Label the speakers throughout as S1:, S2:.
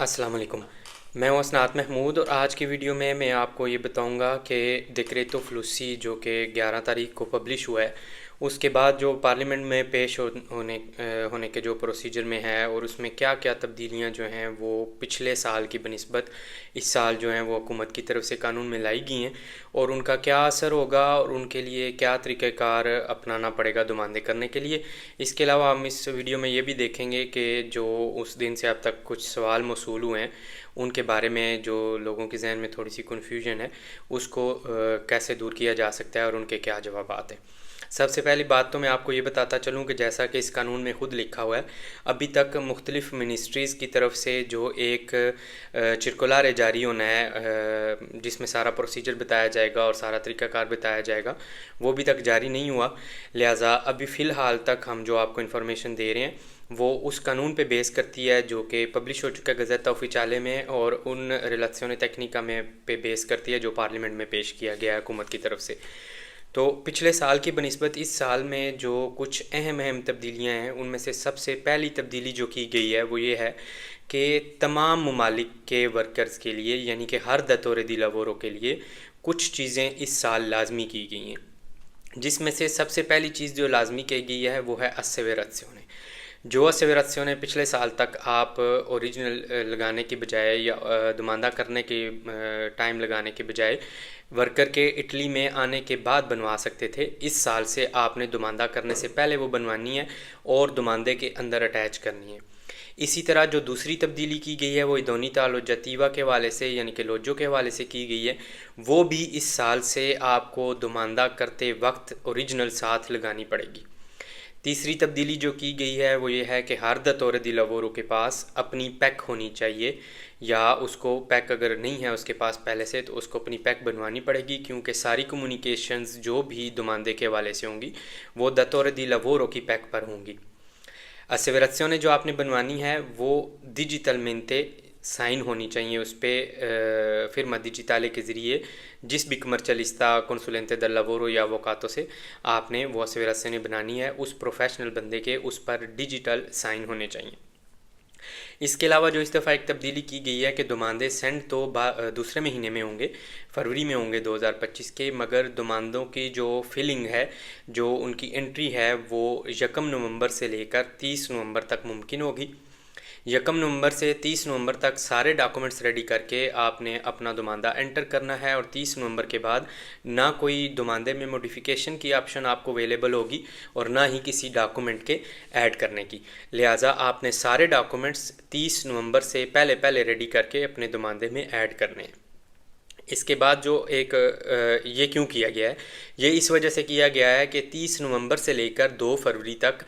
S1: अस्सलाम वालेकुम। मैं हूं असनात महमूद और आज की वीडियो में मैं आपको ये बताऊंगा कि डिक्रेतो फ्लूसी जो कि 11 तारीख को पब्लिश हुआ है, उसके बाद जो पार्लियामेंट में पेश होने के जो प्रोसीजर में है और उसमें क्या क्या तब्दीलियां जो हैं वो पिछले साल की बनिस्बत इस साल जो हैं वो हुकूमत की तरफ से कानून में लाई गई हैं और उनका क्या असर होगा और उनके लिए क्या तरीक़ाकार अपनाना पड़ेगा दुमानदे करने के लिए। इसके अलावा हम इस वीडियो में ये भी देखेंगे कि जो उस दिन से अब तक कुछ सवाल मौसूल हुए हैं उनके बारे में, जो लोगों के जहन में थोड़ी सी कन्फ्यूजन है उसको कैसे दूर किया जा सकता है और उनके क्या जवाबात हैं। सबसे पहली बात तो मैं आपको ये बताता चलूँ कि जैसा कि इस कानून में ख़ुद लिखा हुआ है, अभी तक मुख्तलिफ़ मिनिस्ट्रीज़ की तरफ से जो एक circular जारी होना है जिसमें सारा प्रोसीजर बताया जाएगा और सारा तरीक़ाकार बताया जाएगा, वो अभी तक जारी नहीं हुआ। लिहाजा अभी फ़िलहाल तक हम जो आपको इन्फॉर्मेशन दे रहे हैं वो उस कानून पे बेस करती है जो कि पब्लिश हो चुका है गज़ेटा ऊफ़िशियले में, और उन रिलेज़ियोने टेक्निका में पे बेस करती है जो पार्लियामेंट में पेश किया गया है हुकूमत की तरफ से। तो पिछले साल की बनिस्बत इस साल में जो कुछ अहम तब्दीलियाँ हैं उनमें से सबसे पहली तब्दीली जो की गई है वो ये है कि तमाम ममालिक के वर्कर्स के लिए, यानी कि हर दतौर दी लवोरों के लिए कुछ चीज़ें इस साल लाजमी की गई हैं, जिसमें से सबसे पहली चीज़ जो लाजमी की गई है वो है asseverazione। जो asseverazione पिछले साल तक आप ओरिजिनल लगाने की बजाय या दुमानदा करने के टाइम लगाने के बजाय वर्कर के इटली में आने के बाद बनवा सकते थे, इस साल से आपने दुमानदा करने से पहले वो बनवानी है और दुमानदे के अंदर अटैच करनी है। इसी तरह जो दूसरी तब्दीली की गई है वो इदोनीता लोजातीवा के हवाले से, यानी कि लोजो के हवाले से की गई है। वो भी इस साल से आपको दुमानदा करते वक्त ओरिजिनल साथ लगानी पड़ेगी। तीसरी तब्दीली जो की गई है वो ये है कि हर दतौर दी लवोरों के पास अपनी पैक होनी चाहिए, या उसको पैक अगर नहीं है उसके पास पहले से तो उसको अपनी पैक बनवानी पड़ेगी, क्योंकि सारी कम्युनिकेशंस जो भी दुमानदे के हवाले से होंगी वो दतौर दी लवोरों की पैक पर होंगी। asseverazione जो आपने बनवानी है वो डिजिटलमेंटे साइन होनी चाहिए उस पर फिर्मा डिजिटाले के ज़रिए जिस भी कमर्शलिस्ता कंसुलेंटे del lavoro या अवोकातो से आपने वो asseverazione बनानी है, उस प्रोफेशनल बंदे के उस पर डिजिटल साइन होने चाहिए। इसके अलावा जो इस दफ़ा एक तब्दीली की गई है कि दुमानदे सेंड तो दूसरे महीने में होंगे, फरवरी में होंगे 2025 के, मगर दुमानदों की जो फिलिंग है, जो उनकी एंट्री है वो 1 नवंबर से लेकर 30 नवंबर तक मुमकिन होगी। 1 नवंबर से 30 नवंबर तक सारे डॉक्यूमेंट्स रेडी करके आपने अपना दुमानदा एंटर करना है और 30 नवंबर के बाद ना कोई दुमानदे में मॉडिफिकेशन की ऑप्शन आपको अवेलेबल होगी और ना ही किसी डॉक्यूमेंट के ऐड करने की। लिहाजा आपने सारे डॉक्यूमेंट्स 30 नवंबर से पहले रेडी करके अपने दुमानदे में ऐड करने हैं। इसके बाद जो एक ये क्यों किया गया है, ये इस वजह से किया गया है कि 30 नवंबर से लेकर 2 फरवरी तक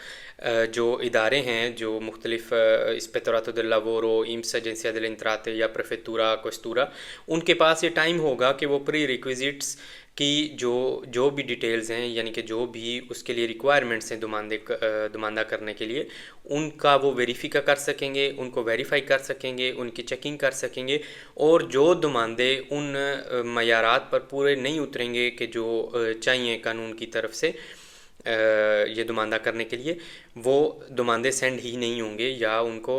S1: जो इदारे हैं, जो मुख्तलिफ़ इस्पेक्टोरातो del lavoro, INPS, एजेंसिया del entrate या प्रेफेक्टूरा क्वेस्टूरा, उनके पास ये टाइम होगा कि वो प्री रिक्विजिट्स की जो भी डिटेल्स हैं, यानी कि जो भी उसके लिए रिक्वायरमेंट्स हैं दुमानदा करने के लिए, उनका वो वेरीफाई कर सकेंगे, उनको वेरीफाई कर सकेंगे, उनकी चेकिंग कर सकेंगे, और जो दुमानदे उन मयारात पर पूरे नहीं उतरेंगे कि जो चाहिए कानून की तरफ से ये दुमानदा करने के लिए, वो दुमानदे सेंड ही नहीं होंगे या उनको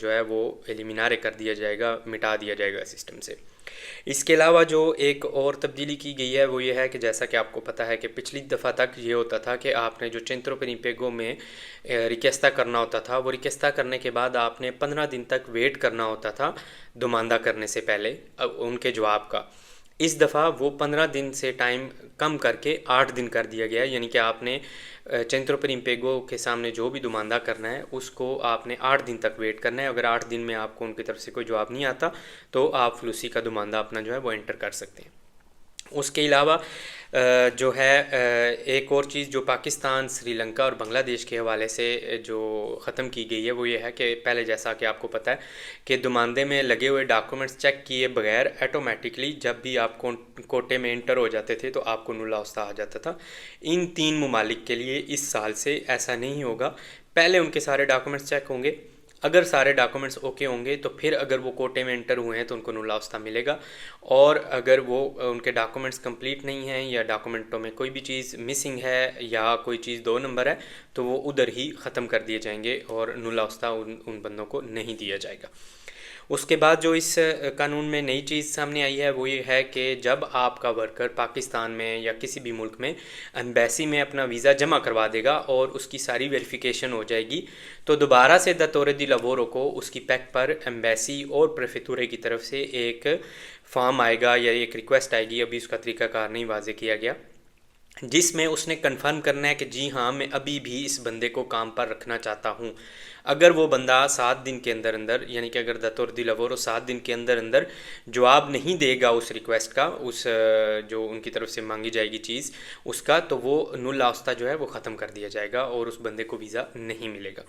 S1: जो है वो एलिमिनारे कर दिया जाएगा, मिटा दिया जाएगा सिस्टम से। इसके अलावा जो एक और तब्दीली की गई है वो ये है कि जैसा कि आपको पता है कि पिछली दफ़ा तक ये होता था कि आपने जो centro per impiego में रिक्वेस्टा करना होता था, वो रिक्वेस्टा करने के बाद आपने 15 दिन तक वेट करना होता था दुमानदा करने से पहले उनके जवाब का। इस दफ़ा वो 15 दिन से टाइम कम करके 8 दिन कर दिया गया है, यानी कि आपने centro per impiego के सामने जो भी दुमानदा करना है उसको आपने 8 दिन तक वेट करना है। अगर 8 दिन में आपको उनकी तरफ से कोई जवाब नहीं आता तो आप फ्लूसी का दुमानदा अपना जो है वो एंटर कर सकते हैं। उसके अलावा जो है एक और चीज़ जो पाकिस्तान, श्रीलंका और बांग्लादेश के हवाले से जो ख़त्म की गई है वो ये है कि पहले जैसा कि आपको पता है कि दुमानदे में लगे हुए डॉक्यूमेंट्स चेक किए बगैर ऑटोमेटिकली जब भी आप कोटे में एंटर हो जाते थे तो आपको नुला उस्ता आ जाता था। इन 3 ममालिक के लिए इस साल से ऐसा नहीं होगा। पहले उनके सारे डॉक्यूमेंट्स चेक होंगे, अगर सारे डॉक्यूमेंट्स ओके होंगे तो फिर अगर वो कोटे में एंटर हुए हैं तो उनको नुला उस्ता मिलेगा, और अगर वो उनके डॉक्यूमेंट्स कंप्लीट नहीं हैं या डॉक्यूमेंटों में कोई भी चीज़ मिसिंग है या कोई चीज़ 2 नंबर है तो वो उधर ही ख़त्म कर दिए जाएंगे और नुला उस्ता उन बंदों को नहीं दिया जाएगा। उसके बाद जो इस कानून में नई चीज़ सामने आई है वो ये है कि जब आपका वर्कर पाकिस्तान में या किसी भी मुल्क में एम्बेसी में अपना वीज़ा जमा करवा देगा और उसकी सारी वेरिफिकेशन हो जाएगी, तो दोबारा से दातोरे दी लवोरो को उसकी पैक पर एम्बेसी और प्रेफेक्चुरे की तरफ से एक फॉर्म आएगा या एक रिक्वेस्ट आएगी, अभी उसका तरीकाकार नहीं वाजे किया गया, जिसमें उसने कन्फर्म करना है कि जी हाँ मैं अभी भी इस बंदे को काम पर रखना चाहता हूँ। अगर वो बंदा 7 दिन के अंदर अंदर, यानी कि अगर दातोर दी लवोरो 7 दिन के अंदर अंदर जवाब नहीं देगा उस रिक्वेस्ट का, उस जो उनकी तरफ से मांगी जाएगी चीज़ उसका, तो वो नुल आस्ता जो है वो ख़त्म कर दिया जाएगा और उस बंदे को वीज़ा नहीं मिलेगा।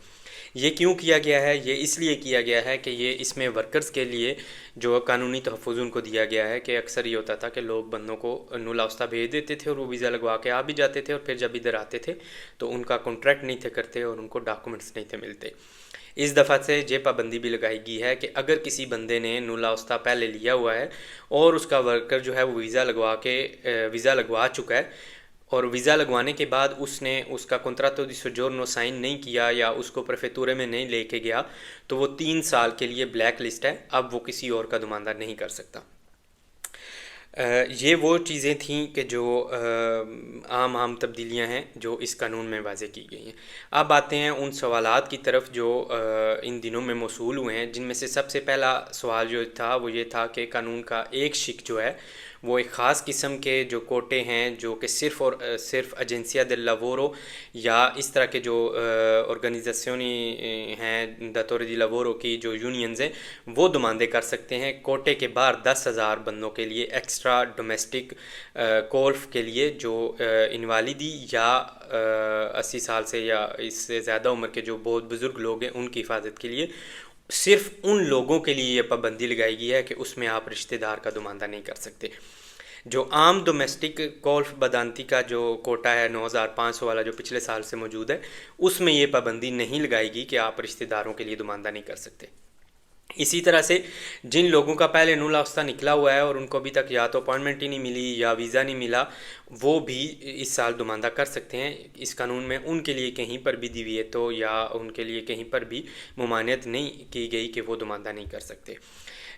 S1: ये क्यों किया गया है? ये इसलिए किया गया है कि ये इसमें वर्कर्स के लिए जो कानूनी तहफ़्फ़ुज़ उनको दिया गया है कि अक्सर ये होता था कि लोग बंदों को नुल आस्ता भेज देते थे और वो वीज़ा लगवा के आ भी जाते थे, और फिर जब इधर आते थे तो उनका कॉन्ट्रैक्ट नहीं थे करते और उनको डॉक्यूमेंट्स नहीं थे मिलते। इस दफ़ा से ये पाबंदी भी लगाई गई है कि अगर किसी बंदे ने नुल आस्ता पहले लिया हुआ है और उसका वर्कर जो है वो वीज़ा लगवा चुका है और वीज़ा लगवाने के बाद उसने उसका कॉन्ट्रातो दी सोजोर्नो साइन नहीं किया या उसको प्रेफेक्चुरे में नहीं लेके गया, तो वो 3 साल के लिए ब्लैक लिस्ट है, अब वो किसी और का दुमानदार नहीं कर सकता। ये वो चीज़ें थीं कि जो आम तब्दीलियां हैं जो इस कानून में वाज़े की गई हैं। अब आते हैं उन सवालात की तरफ जो इन दिनों में मौसूल हुए हैं, जिनमें से सबसे पहला सवाल जो था वो ये था कि कानून का एक शिक जो है वो एक ख़ास किस्म के जो कोटे हैं जो कि सिर्फ़ और सिर्फ एजेंसिया del lavoro या इस तरह के जो ऑर्गेनाइजेशनी हैं दातोरे दी लवोरो की जो यूनियंस हैं वो दुमानदे कर सकते हैं कोटे के बाहर 10,000 बंदों के लिए एक्स्ट्रा डोमेस्टिक कोल्फ के लिए जो इनवालिदी या 80 साल से या इससे ज़्यादा उम्र के जो बहुत बुज़ुर्ग लोग हैं उनकी हिफाजत के लिए। सिर्फ उन लोगों के लिए ये पाबंदी लगाई गई है कि उसमें आप रिश्तेदार का दुमानदा नहीं कर सकते। जो आम डोमेस्टिक गोल्फ बदांती का जो कोटा है 9,500 वाला जो पिछले साल से मौजूद है, उसमें ये पाबंदी नहीं लगाएगी कि आप रिश्तेदारों के लिए दुमानदा नहीं कर सकते। इसी तरह से जिन लोगों का पहले नुल आस्ता निकला हुआ है और उनको अभी तक या तो अपॉइंटमेंट ही नहीं मिली या वीज़ा नहीं मिला, वो भी इस साल दुमानदा कर सकते हैं। इस कानून में उनके लिए कहीं पर भी दिवियतो या उनके लिए कहीं पर भी मुमानियत नहीं की गई कि वो दुमानदा नहीं कर सकते।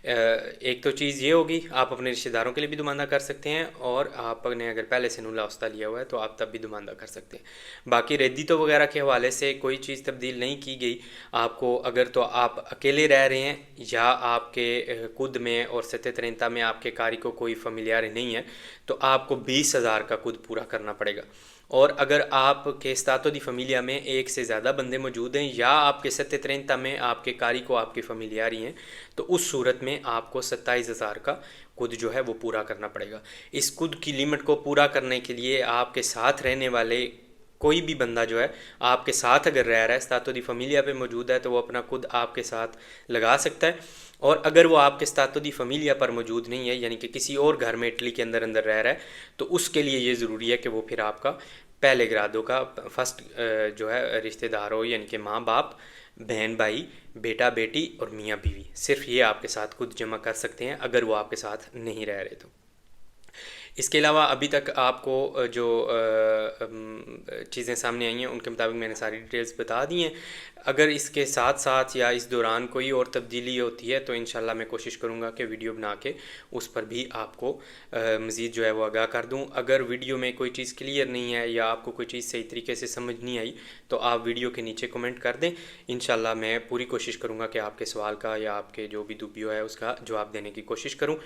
S1: एक तो चीज़ ये होगी, आप अपने रिश्तेदारों के लिए भी दुमानदा कर सकते हैं और आपने अगर पहले से नुल आस्ता लिया हुआ है तो आप तब भी दुमानदा कर सकते हैं। बाकी रेद्दीतो वगैरह के हवाले से कोई चीज़ तब्दील नहीं की गई। आपको अगर तो आप अकेले रह रहे हैं या आपके खुद में और सत्ते 30 में आपके कारी को कोई फमिलियार नहीं है, तो आपको 20,000 का खुद पूरा करना पड़ेगा। और अगर आपके स्तातो दी फमिलिया में एक से ज़्यादा बंदे मौजूद हैं या आपके सत्ते 30 में आपके कारी को आपकी फमिलियारी हैं, तो उस सूरत में आपको 27,000 का खुद जो है वो पूरा करना पड़ेगा। इस खुद की लिमिट को पूरा करने के लिए आपके साथ रहने वाले कोई भी बंदा जो है आपके साथ अगर रह रहा है, स्तातो दी फमिलिया पे मौजूद है, तो वो अपना खुद आपके साथ लगा सकता है। और अगर वो आपके स्तातो दी फमिलिया पर मौजूद नहीं है, यानी कि किसी और घर में इटली के अंदर अंदर रह रहा है, तो उसके लिए ये ज़रूरी है कि वो फिर आपका पहले ग्रादो का फर्स्ट जो है रिश्तेदार हो, यानी कि माँ बाप, बहन भाई, बेटा बेटी और मियाँ बीवी, सिर्फ ये आपके साथ खुद जमा कर सकते हैं अगर वो आपके साथ नहीं रह रहे तो। इसके अलावा अभी तक आपको जो चीज़ें सामने आई हैं उनके मुताबिक मैंने सारी डिटेल्स बता दी हैं। अगर इसके साथ साथ या इस दौरान कोई और तब्दीली होती है तो इंशाल्लाह मैं कोशिश करूँगा कि वीडियो बना के उस पर भी आपको मज़ीद जो है वो आगाह कर दूँ। अगर वीडियो में कोई चीज़ क्लियर नहीं है या आपको कोई चीज़ सही तरीके से समझ नहीं आई तो आप वीडियो के नीचे कमेंट कर दें। इंशाल्लाह मैं पूरी कोशिश करूँगा कि आपके सवाल का या आपके जो भी दुबियो है उसका जवाब देने की कोशिश करूँ।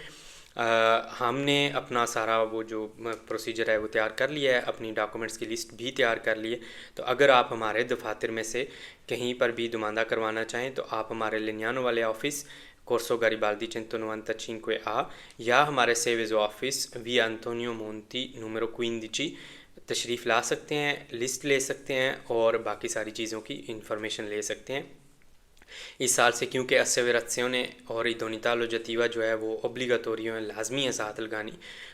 S1: हमने अपना सारा वो जो प्रोसीजर है वो तैयार कर लिया है, अपनी डॉक्यूमेंट्स की लिस्ट भी तैयार कर ली है। तो अगर आप हमारे दफातर में से कहीं पर भी दुमानदा करवाना चाहें तो आप हमारे लिनियानो वाले ऑफ़िस कोर्सो गारिबाल्दी 195A या हमारे सेवेज़ो ऑफ़िस विया अंतोनियो मोंती नूमेरो 15 तशरीफ़ ला सकते हैं, लिस्ट ले सकते हैं और बाकी सारी चीज़ों की इंफॉर्मेशन ले सकते हैं। इस साल से क्योंकि asseverazione और इदोनिता लोजतीवा जो है वो ओब्लिगाटोरियो है, लाजमी है साथ लगानी,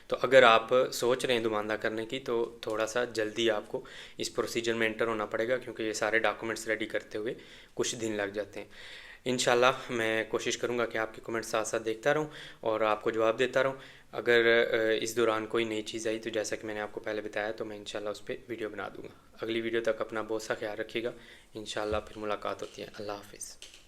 S1: तो अगर आप सोच रहे हैं दुमानदा करने की तो थोड़ा सा जल्दी आपको इस प्रोसीजर में एंटर होना पड़ेगा क्योंकि ये सारे डॉक्यूमेंट्स रेडी करते हुए कुछ दिन लग जाते हैं। इंशाल्लाह मैं कोशिश करूँगा कि आपके कमेंट्स साथ साथ देखता रहूँ और आपको जवाब देता रहूँ। अगर इस दौरान कोई नई चीज़ आई तो जैसा कि मैंने आपको पहले बताया तो मैं इंशाल्लाह उस पर वीडियो बना दूँगा। अगली वीडियो तक अपना बहुत सा ख्याल रखिएगा। इंशाल्लाह फिर मुलाकात होती है। अल्लाह हाफिज़।